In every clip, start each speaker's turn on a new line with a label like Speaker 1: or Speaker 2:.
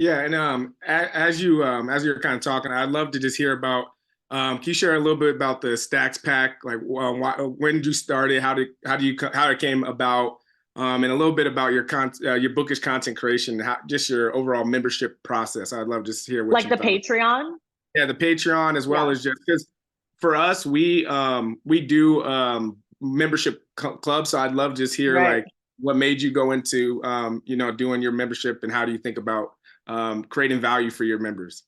Speaker 1: Yeah, and as you're kind of talking, I'd love to just hear about. Can you share a little bit about the Stacks Pack? Like, when did you start it? How it came about? And a little bit about your bookish content creation, just your overall membership process. I'd love to just hear what
Speaker 2: Like
Speaker 1: you
Speaker 2: the
Speaker 1: thought.
Speaker 2: Patreon?
Speaker 1: Yeah, the Patreon as well
Speaker 2: Yeah,
Speaker 1: as just because for us we do membership clubs, so I'd love to just hear
Speaker 2: right.
Speaker 1: like what made you go into doing your membership and how do you think about creating value for your members.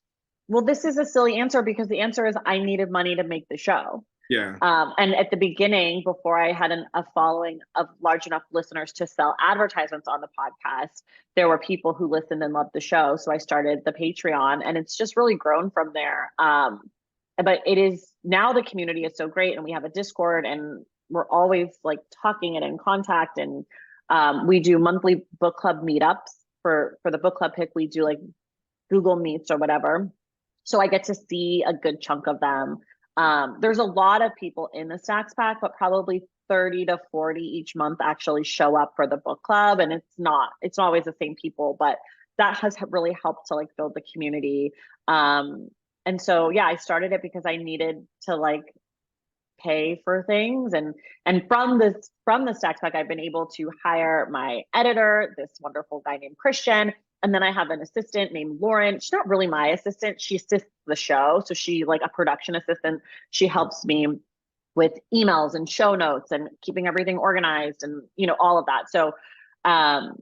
Speaker 2: Well, this is a silly answer because the answer is I needed money to make the show.
Speaker 1: Yeah,
Speaker 2: And at the beginning, before I had a following of large enough listeners to sell advertisements on the podcast, there were people who listened and loved the show. So I started the Patreon, and it's just really grown from there. But it is now the community is so great, and we have a Discord, and we're always like talking and in contact. And we do monthly book club meetups for the book club pick. We do like Google Meets or whatever. So I get to see a good chunk of them. There's a lot of people in the Stacks Pack, but probably 30 to 40 each month actually show up for the book club. And it's not always the same people, but that has really helped to like build the community. And so, yeah, I started it because I needed to like pay for things. And from the Stacks Pack, I've been able to hire my editor, this wonderful guy named Christian. And then I have an assistant named Lauren. She's not really my assistant. She assists the show. So she like a production assistant. She helps me with emails and show notes and keeping everything organized and all of that. Um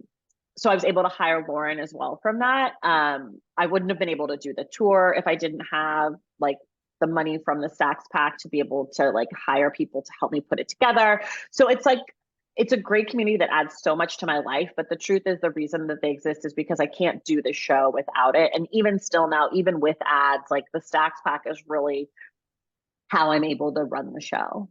Speaker 2: so I was able to hire Lauren as well from that. I wouldn't have been able to do the tour if I didn't have like the money from the Stacks Pack to be able to like hire people to help me put it together. So it's like it's a great community that adds so much to my life. But the truth is, the reason that they exist is because I can't do the show without it. And even still now, even with ads, like the Stacks Pack is really how I'm able to run the show.